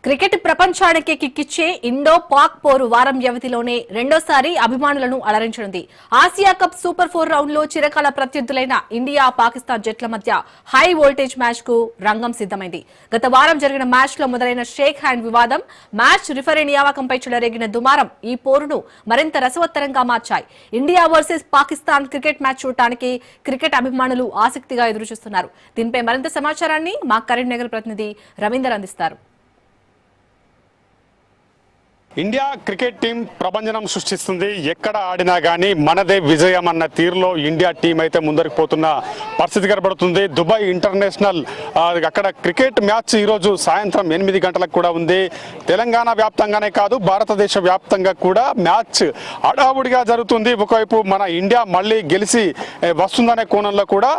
Cricket ప్రపంచానికి కిక్కిచ్చే Indo Pak పోరు వారం వ్యవధిలోనే రెండోసారి అభిమానులను అలరించనుంది. ఆసియా కప్ సూపర్ 4 రౌండ్ లో చిరకాల ప్రత్యర్థులైన ఇండియా పాకిస్తాన్ జట్ల మధ్య హై వోల్టేజ్ మ్యాచ్ కు రంగం సిద్దమైంది. గత వారం జరిగిన మ్యాచ్ లో మొదలైన షేక్ హ్యాండ్ వివాదం, మ్యాచ్ రిఫరీ నియామకంపై చెలరేగిన దుమారం ఈ పోరును మరింత రసవత్తరంగా మార్చాయి. India versus Pakistan cricket match చూడటానికి క్రికెట్ అభిమానులు ఆసక్తిగా ఎదురుచూస్తున్నారు. దీనిపై మరింత సమాచారాన్ని మా కరీంనగర్ ప్రతినిధి రవీందర్ అందిస్తారు. ఇండియా క్రికెట్ టీం ప్రభంజనం సృష్టిస్తుంది. ఎక్కడ ఆడినా కానీ మనదే విజయం అన్న తీరులో ఇండియా టీం అయితే ముందరికి పోతున్న పరిస్థితి కనబడుతుంది. దుబాయ్ ఇంటర్నేషనల్ అక్కడ క్రికెట్ మ్యాచ్ ఈరోజు సాయంత్రం 8 గంటలకు కూడా ఉంది. తెలంగాణ వ్యాప్తంగానే కాదు, భారతదేశ వ్యాప్తంగా కూడా మ్యాచ్ హడావుడిగా జరుగుతుంది. ఒకవైపు మన ఇండియా మళ్ళీ గెలిచి వస్తుందనే కోణంలో కూడా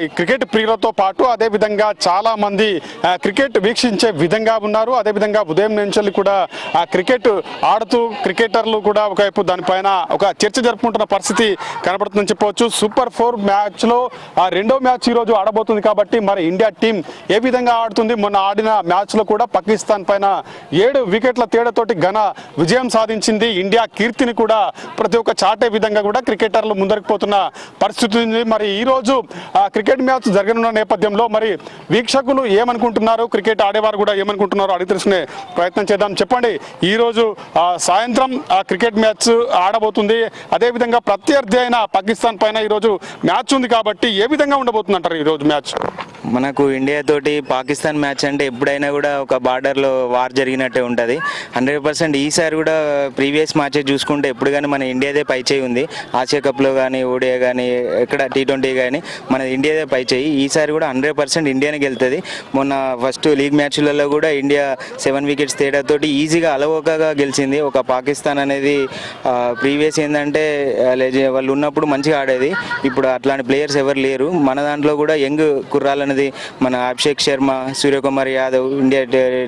ఈ క్రికెట్ ప్రియులతో పాటు అదేవిధంగా చాలా మంది క్రికెట్ వీక్షించే విధంగా ఉన్నారు. అదేవిధంగా ఉదయం నుంచి కూడా క్రికెట్ ఆడుతూ క్రికెటర్లు కూడా ఒకవైపు దానిపైన ఒక చర్చ జరుపుకుంటున్న పరిస్థితి కనబడుతుందని చెప్పవచ్చు. సూపర్ 4 మ్యాచ్ లో రెండో మ్యాచ్ ఈ రోజు ఆడబోతుంది కాబట్టి మరి ఇండియా టీం ఏ విధంగా ఆడుతుంది? మొన్న ఆడిన మ్యాచ్ లో కూడా పాకిస్తాన్ పైన 7 వికెట్ల తేడాతోటి ఘన విజయం సాధించింది. ఇండియా కీర్తిని కూడా ప్రతి ఒక్క చాటే విధంగా కూడా క్రికెటర్లు ముందరికి పోతున్న పరిస్థితి ఉంది. మరి ఈ రోజు క్రికెట్ మ్యాచ్ జరగనున్న నేపథ్యంలో మరి వీక్షకులు ఏమనుకుంటున్నారు, క్రికెట్ ఆడేవారు కూడా ఏమనుకుంటున్నారో అడిగి తెలుసుకునే ప్రయత్నం చేద్దాం. చెప్పండి, ఈ రోజు సాయంత్రం క్రికెట్ మ్యాచ్ ఆడబోతుంది. అదేవిధంగా ప్రత్యర్థి అయిన పాకిస్తాన్ పైన ఈరోజు మ్యాచ్ ఉంది కాబట్టి ఏ విధంగా ఉండబోతుంది అంటారు ఈరోజు మ్యాచ్? మనకు ఇండియా తోటి పాకిస్తాన్ మ్యాచ్ అంటే ఎప్పుడైనా కూడా ఒక బార్డర్లో వార్ జరిగినట్టే ఉంటుంది. 100% ఈసారి కూడా ప్రీవియస్ మ్యాచెస్ చూసుకుంటే ఎప్పుడు కానీ మన ఇండియాదే పైచేయి ఉంది. ఆసియా కప్లో కానీ, ఓడియా కానీ, ఎక్కడ T20 కానీ మన ఇండియాదే పైచేయి. ఈసారి కూడా 100% ఇండియానే గెలుతుంది. మొన్న ఫస్ట్ లీగ్ మ్యాచ్లలో కూడా ఇండియా 7 వికెట్స్ తేడాతోటి ఈజీగా అలవోకగా గెలిచింది. ఒక పాకిస్తాన్ అనేది ప్రీవియస్ ఏంటంటే వాళ్ళు ఉన్నప్పుడు మంచిగా ఆడేది. ఇప్పుడు అట్లాంటి ప్లేయర్స్ ఎవరు లేరు. మన దాంట్లో కూడా యంగ్ కుర్రాలు అనేది మన Abhishek Sharma, Suryakumar Yadav, India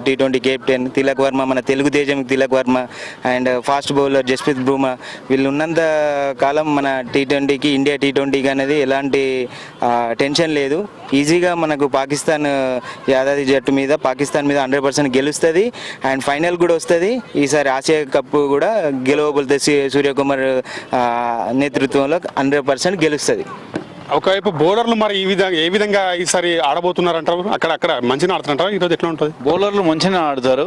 T20 captain, Tilak Varma, మన తెలుగు తేజం Tilak Varma, and fast bowler Jasprit Bumrah, వీళ్ళు ఉన్నంత కాలం మన T20కి ఇండియా T20కి అనేది ఎలాంటి టెన్షన్ లేదు. ఈజీగా మనకు పాకిస్తాన్ యాదాది జట్టు మీద పాకిస్తాన్ మీద 100% గెలుస్తుంది. అండ్ ఫైనల్ కూడా వస్తుంది. ఈసారి ఆసియా కప్ కూడా గెలవబోతుంది. సూర్యకుమార్ నేతృత్వంలో 100% గెలుస్తుంది. ఒకవైపు బౌలర్లు మరి ఏ విధంగా ఈసారి ఆడబోతున్నారంటారు? అక్కడ మంచిగా ఆడుతుంటారు. ఈరోజు ఎట్లా ఉంటుంది? బౌలర్లు మంచిగా ఆడతారు.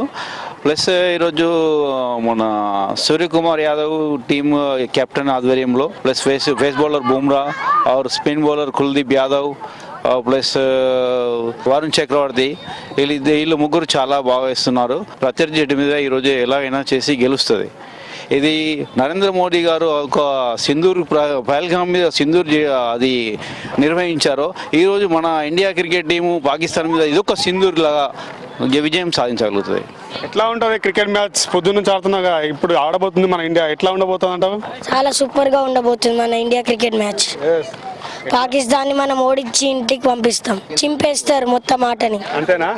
ప్లస్ ఈరోజు మన సూర్యకుమార్ యాదవ్ టీమ్ కెప్టెన్ ఆధ్వర్యంలో ప్లస్ ఫేస్ బౌలర్ బుమ్రా और spin bowler Kuldeep Yadav plus Varun Chakravarthy, వీళ్ళు ముగ్గురు చాలా బాగా వేస్తున్నారు. ప్రత్యర్థి జట్టు మీద ఈరోజు ఎలాగైనా చేసి గెలుస్తుంది. ఇది నరేంద్ర మోడీ గారు ఒక సింధూర్ పహల్గామ్ మీద సింధూర్ అది నిర్వహించారు. ఈరోజు మన ఇండియా క్రికెట్ టీము పాకిస్తాన్ మీద ఇదొక సింధూర్ లాగా విజయం సాధించగలుగుతుంది. ఎట్లా ఉంటుంది క్రికెట్ మ్యాచ్? పొద్దున్న నుంచి ఆడుతున్నాగా, ఇప్పుడు ఆడబోతుంది మన ఇండియా. ఎట్లా ఉండబోతుంది అంటావు? చాలా సూపర్ గా ఉండబోతుంది మన ఇండియా క్రికెట్ మ్యాచ్. పాకిస్తాన్ ని మనం ఓడించి ఇంటికి పంపిస్తాం. చింపేస్తారు మొత్తం ఆటని. అంతేనా?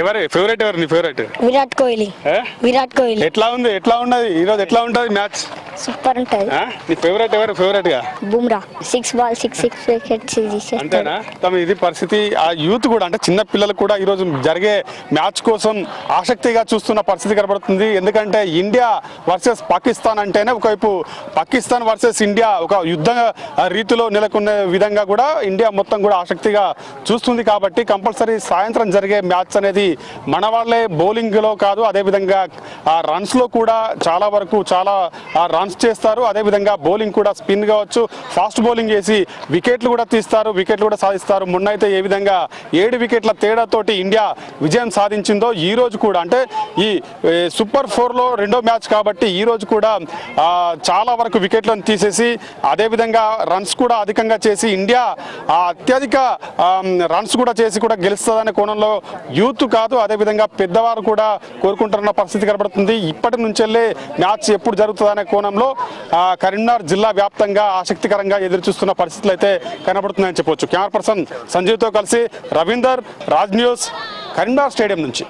ఎవరు ఫేవరెట్? ఎవరు నీ ఫేవరెట్? విరాట్ కోహ్లీ. విరాట్ కోహ్లీ. ఎట్లా ఉన్నది ఈరోజు? ఎట్లా ఉంటుంది మ్యాచ్? సూపర్ ఉంటుంది. నీ ఫేవరెట్ ఎవరు? ఫేవరెట్ గా బుమ్రా. 6 ball 6 wickets. అంతేనా? ఇది పరిస్థితి. ఆ యూత్ కూడా అంటే చిన్న పిల్లలు కూడా ఈరోజు జరిగే మ్యాచ్ కోసం ఆసక్తిగా చూస్తున్న పరిస్థితి కనబడుతుంది. ఎందుకంటే ఇండియా వర్సెస్ పాకిస్తాన్ అంటేనే ఒకవైపు పాకిస్తాన్ వర్సెస్ ఇండియా ఒక యుద్ధ రీతిలో నెలకొన్న విధంగా కూడా ఇండియా మొత్తం కూడా ఆసక్తిగా చూస్తుంది. కాబట్టి కంపల్సరీ సాయంత్రం జరిగే మ్యాచ్ అనేది మన వాళ్ళే బౌలింగ్ లో కాదు, అదేవిధంగా ఆ రన్స్ లో కూడా చాలా వరకు చాలా రన్స్ చేస్తారు. అదేవిధంగా బౌలింగ్ కూడా స్పిన్ కావచ్చు, ఫాస్ట్ బౌలింగ్ చేసి వికెట్లు కూడా తీస్తారు, వికెట్లు కూడా సాధిస్తారు. మొన్న అయితే ఏ విధంగా 7 వికెట్ల తేడాతోటి ఇండియా విజయం సాధించిందో ఈ రోజు కూడా అంటే ఈ సూపర్ 4లో రెండో మ్యాచ్ కాబట్టి ఈ రోజు కూడా చాలా వరకు వికెట్లను తీసేసి అదేవిధంగా రన్స్ కూడా అధికంగా చేసి ఇండియా అత్యధిక రన్స్ కూడా చేసి కూడా గెలుస్తుందనే కోణంలో యూత్ కాదు, అదేవిధంగా పెద్దవారు కూడా కోరుకుంటున్న పరిస్థితి కనబడుతుంది. ఇప్పటి నుంచెల్లే మ్యాచ్ ఎప్పుడు జరుగుతుందనే కోణంలో కరీంనగర్ జిల్లా వ్యాప్తంగా ఆసక్తికరంగా ఎదురుచూస్తున్న పరిస్థితులు అయితే కనబడుతున్నాయని చెప్పొచ్చు. కెమెరా పర్సన్ సంజీవ్తో కలిసి రవీందర్, రాజ్ న్యూస్, కరీంనగర్ స్టేడియం నుంచి.